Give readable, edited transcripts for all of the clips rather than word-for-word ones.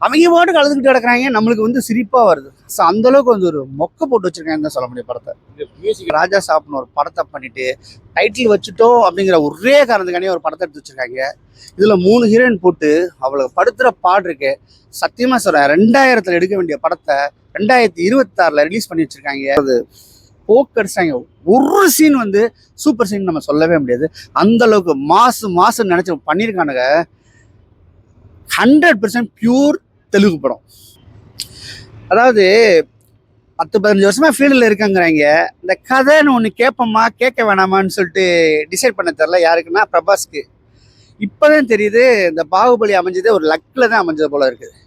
அவங்க பாட்டுக்கு அழுதுகிட்டு கிடக்குறாங்க, நம்மளுக்கு வந்து சிரிப்பா வருது. ஸோ அந்த அளவுக்கு வந்து ஒரு மொக்க போட்டு வச்சிருக்காங்கன்னு தான் சொல்ல முடியும் படத்தை. ராஜா சாப்னு ஒரு படத்தை பண்ணிட்டு டைட்டில் வச்சுட்டோம் அப்படிங்கிற ஒரே காரணத்துக்கானே ஒரு படத்தை எடுத்து வச்சிருக்காங்க. இதுல 3 ஹீரோயின் போட்டு அவளுக்கு படுத்துற பாடு இருக்கு. சத்தியமா சொல்றேன், 2000 எடுக்க வேண்டிய படத்தை 2026 ரிலீஸ் பண்ணி வச்சிருக்காங்க. அது போக்கடிச்சாங்க. ஒரு சீன் வந்து சூப்பர் சீன் நம்ம சொல்லவே முடியாது. அந்த அளவுக்கு மாசு நினைச்சு பண்ணியிருக்கானுங்க. 100% பியூர் தெலுங்கு படம். அதாவது 10-15 வருஷமா ஃபீல்டில் இருக்காங்கிறாங்க. இந்த கதைன்னு ஒன்று கேட்போமா கேட்க வேணாமான்னு சொல்லிட்டு டிசைட் பண்ண தெரில யாருக்குன்னா பிரபாஸ்க்கு. இப்போதான் தெரியுது இந்த பாகுபலி அமைஞ்சதே ஒரு லக்கில் தான் அமைஞ்சது போல இருக்குது.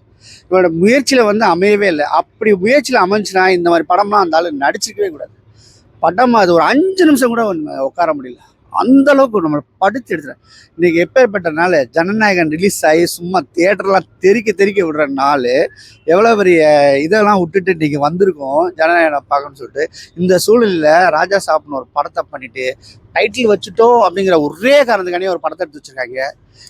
இவனோட முயற்சியில் வந்து அமையவே இல்லை. அப்படி முயற்சியில் அமைஞ்சுனா இந்த மாதிரி படம்லாம் அந்த ஆள் நடிச்சிருக்கவே கூடாது. படம் அது ஒரு 5 நிமிஷம் கூட உட்கார முடியல. அந்த அளவுக்கு நம்மளை படுத்து எடுத்துறேன். இன்னைக்கு எப்பேற்பட்ட நாள், ஜனநாயகன் ரிலீஸ் ஆகி சும்மா தியேட்டர்லாம் தெறிக்க விடுற நாள். எவ்வளோ பெரிய இதெல்லாம் விட்டுட்டு இன்னைக்கு வந்திருக்கோம் ஜனநாயகனை பார்க்கணும்னு சொல்லிட்டு. இந்த சூழ்நிலையில் ராஜா சாப்னு ஒரு படத்தை பண்ணிட்டு டைட்டில் வச்சுட்டோம் அப்படிங்கிற ஒரே காரணத்துக்கானே ஒரு படத்தை எடுத்து வச்சிருக்காங்க.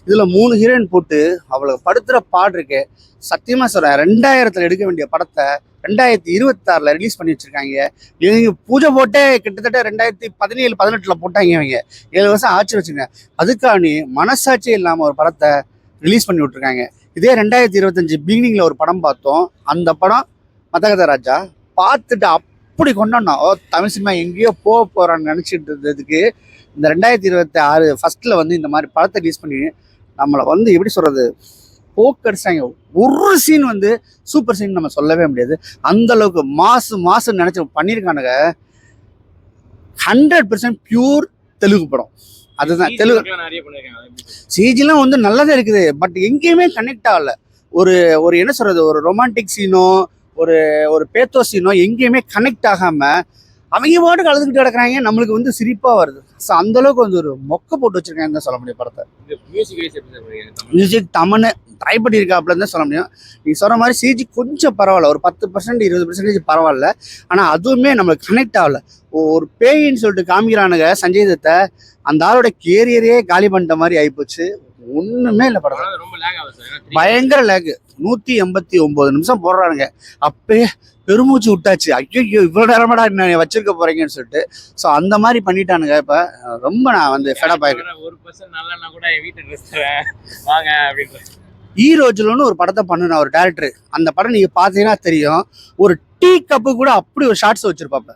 இதுல 3 ஹீரோயின் போட்டு அவளுக்கு படுத்துற பாடு இருக்கு. சத்தியமா சொல்றேன், 2000 எடுக்க வேண்டிய படத்தை 2026 ரிலீஸ் பண்ணி வச்சிருக்காங்க. இவங்க பூஜை போட்டே கிட்டத்தட்ட 2017-18 போட்டாங்க. இவங்க 7 வருஷம் ஆச்சு வச்சுங்க. அதுக்காண்டி மனசாட்சி இல்லாம ஒரு படத்தை ரிலீஸ் பண்ணி விட்டுருக்காங்க. இதே 2025 பிகினிங்ல ஒரு படம் பார்த்தோம். அந்த படம் மதகத ராஜா பார்த்துட்டு அப்படி கொண்டாடணும். தமிழ் சினிமா எங்கேயோ போறான்னு நினைச்சிட்டு இருந்ததுக்கு இந்த 2026 ஃபர்ஸ்ட்ல வந்து இந்த மாதிரி படத்தை ரிலீஸ் பண்ணி நம்மளை வந்து எப்படி சொல்றது, போக்கடிச்சாங்க. ஒரு சீன் வந்து சூப்பர் சீன் நம்ம சொல்லவே முடியாது. அந்த அளவுக்கு மாசு நினைச்சு பண்ணியிருக்கானுங்க. 100% பியூர் தெலுங்கு படம். அதுதான் தெலுங்கு. சிஜிலாம் வந்து நல்லதே இருக்குது, பட் எங்கேயுமே கனெக்ட் ஆகல. ஒரு என்ன சொல்றது, ஒரு ரொமான்டிக் சீனோ ஒரு பேத்தோ சீனோ எங்கேயுமே கனெக்ட் ஆகாம அவங்க பாட்டுக்கு அழுதுகிட்டு கிடக்குறாங்க, நம்மளுக்கு வந்து சிரிப்பா வருது. ஸோ அந்த அளவுக்கு வந்து ஒரு மொக்க போட்டு வச்சிருக்காங்கன்னு தான் சொல்ல முடியும் படத்தை. மியூசிக் தமன்னு ட்ரை பண்ணியிருக்காப்புலன்னு தான் சொல்ல முடியும். நீ சொல்ற மாதிரி சிஜி கொஞ்சம் பரவாயில்ல, ஒரு 10% 20% பரவாயில்ல. ஆனால் அதுவுமே நம்மளுக்கு கனெக்ட் ஆகல. ஒரு பேயின்னு சொல்லிட்டு காமிக்கிறானுங்க சஞ்சய் தத்தை. அந்த ஆளோட கேரியரே காலி பண்ணிட்ட மாதிரி ஆயிப்போச்சு. ஒண்ணுமே இல்லை படம். பயங்கர லேக். 189 நிமிஷம் போடுறானுங்க. அப்பயே பெருமூச்சு விட்டாச்சு. ஐயோ இவ்வளவு நேரமாடா என்ன வச்சிருக்க போறீங்கன்னு சொல்லிட்டு. ஸோ அந்த மாதிரி பண்ணிட்டானுங்க. இப்ப ரொம்ப நான் வந்து ஃபெடப் ஆயிருக்கேன். ஈரோஜிலன்னு ஒரு படத்தை பண்ணுன ஒரு டேரக்டர். அந்த படம் நீங்க பாத்தீங்கன்னா தெரியும். ஒரு டீ கப்பு கூட அப்படி ஒரு ஷார்ட்ஸ் வச்சிருப்பாப்ல.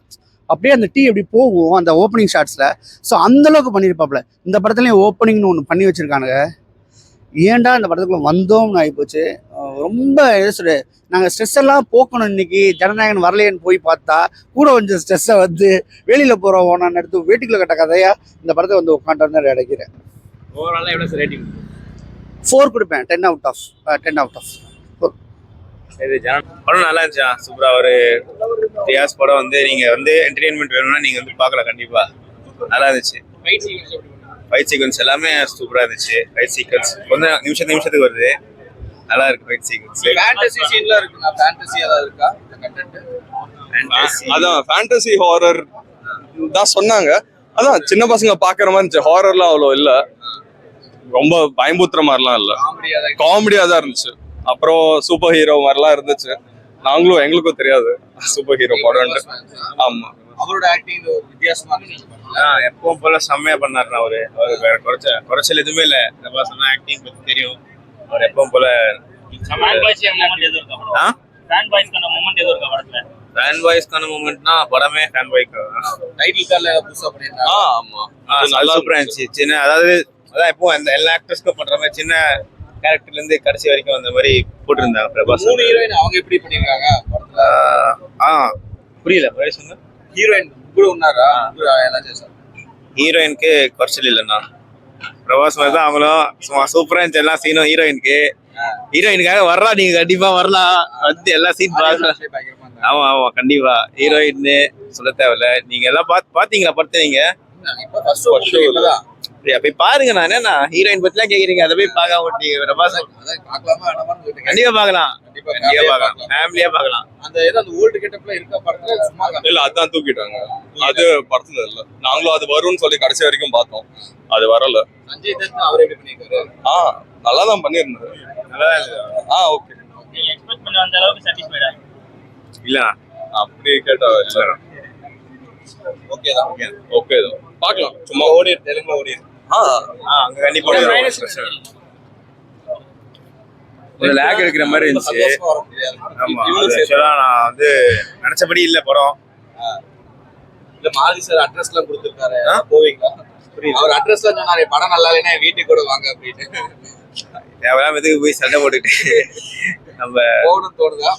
அப்படியே அந்த டீ எப்படி போகும் அந்த ஓப்பனிங் ஷாட்ஸ்ல. ஸோ அந்த அளவுக்கு பண்ணியிருப்பாப்ல. இந்த படத்துலயும் ஓப்பனிங்னு ஒன்று பண்ணி வச்சிருக்கானுங்க. ஏன்டா இந்த படத்துக்குள்ள வந்தோம்னு ஆகிப்போச்சு. ரொம்ப என்ன சொல்ற, நாங்கள் ஸ்ட்ரெஸ் எல்லாம் போக்கணும் இன்னைக்கு ஜனநாயகன் வரலையேன்னு போய் பார்த்தா கூட கொஞ்சம் ஸ்ட்ரெஸ்ஸை வந்து வெளியில போறோம் நான் எடுத்து வீட்டுக்குள்ள கட்ட கதையா இந்த படத்தை வந்து உட்காந்து கிடைக்கிறேன். 4 கொடுப்பேன். 10 out of 4. படம் நல்லா இருந்துச்சா? சூப்பரா ஒரு டியாஸ் படம் வந்து நீங்க வந்து என்டர்டெயின்மெண்ட் வேணும்னா நீங்க வந்து பார்க்கலாம். கண்டிப்பா நல்லா இருந்துச்சு. ஃபைட் சீக்வன்ஸ் எல்லாமே சூப்பரா இருந்துச்சு. ஃபைட் சீக்வன்ஸ் கொஞ்சம் நிமிஷத்துக்கு வருது. நல்லா இருக்கு ஃபைட் சீக்வன்ஸ். ஃபேண்டசி சீன்ல இருக்குனா ஃபேண்டசி ஏதாவது இருக்கா கண்டென்ட்? அதான் ஃபேண்டசி ஹாரர் தான் சொன்னாங்க. அதான் சின்ன பசங்க பாக்குற மாதிரி இருந்துச்சு. ஹாரர்லாம் அவ்வளோ இல்ல, ரொம்ப பயமுத்துற மாதிரிலாம் இல்ல, காமெடியா தான் இருந்துச்சு. அப்புறம் சூப்பர் ஹீரோ மாதிரிலாம் இருந்துச்சு. எங்களுக்கும் தெரியாது சூப்பர் ஹீரோ படம். ஆமா, அவரோட ஆக்டிங் வித்தியாசமா இருந்துச்சு. எப்பவும் போல செம்மையா பண்ணாரு. அவரு குறைச்சல் எதுவுமே இல்ல. சொன்ன ஆக்டிங் பத்தி தெரியும். அவர் எப்பவும் போல ஃபேன் பாய்ஸ்க்கான மூமெண்ட்னா படமே ஃபேன் பாய்க்கு டைட்டில் கார்ல புதுசா பண்ணிருக்காங்க. ஆமா, நல்லா சூப்பரா இருந்துச்சு. சின்ன அதான் இப்போ எல்லா ஆக்டர்ஸ்க்கும் பண்ற மாதிரி சின்ன கேரக்டர்ல இருந்து கடைசி வரைக்கும் அந்த மாதிரி போட்டிருந்தாங்க பிரபாஸ். 3 ஹீரோயின் அவங்க எப்படி பண்ணிருக்காங்க படத்துல? புரியல சொன்ன. ஹீரோயின் கூட ఉన్నారా? ఎలా చేశారు? ஹீரோயினுக்கு குறைச்சல் இல்லைண்ணா. பிரபாஸ் மாதிரி தான் அவங்களும் சும்மா சூப்பரா இருந்துச்சு எல்லா சீனும். ஹீரோயினுக்காக வர்றா, நீங்க கண்டிப்பா வரலாம் வந்து எல்லா சீன் பார்க்கலாம். ஆமா கண்டிப்பா. ஹீரோயின் சொல்ல தேவையில்ல. நீங்க எல்லாம் பாத்தீங்களா படத்தை? நீங்க போய் பாருங்க. நான் என்ன ஹீரோயின் பத்தி எல்லாம் கேக்குறீங்க, அதை போய் பார்க்க மாட்டீங்க. பிரபாஸ் கண்டிப்பா பார்க்கலாம். ஃபேமிலியா பார்க்கலாம். அந்த ஓல்டு கெட்டப்ல இருக்க படத்துல சும்மா இல்ல, அதான் தூக்கிட்டாங்க. அது படத்துல இல்ல. நாங்களும் அது வரும்னு சொல்லி கடைசி வரைக்கும் பார்த்தோம், அது வரல. சஞ்சய் தத் அவர் எப்படி பண்ணிருக்காரு? நல்லா தான் பண்ணியிருந்தாரு. ஓகே. நீங்க எக்ஸ்பெக்ட் பண்ண அந்த அளவுக்கு சாட்டிஸ்ஃபைடா? இல்ல அப்படி கேட்டா ஓகே தான். ஓகே தான், பார்க்கலாம். சும்மா ஓடி தெலுங்கு ஓடி அங்க கண்டிப்பா ஒரு லேக் இருக்கிற மாதிரி இருந்துச்சு. சந்தோஷமா வர முடியாது. ஆமா, ஆக்சுவலா நான் வந்து நினைச்சபடி இல்ல படம். இல்ல மாலதி சார் அட்ரஸ் எல்லாம் கொடுத்திருக்காரு, போவீங்களா? அவர் அட்ரஸ் எல்லாம் சொன்னாரு, படம் நல்லா இல்லைன்னா வீட்டுக்கு கூட வாங்க அப்படின்னு. தேவையில்லாம எதுக்கு போய் சண்டை போட்டுட்டு நம்ம போகணும்னு தோணுதா?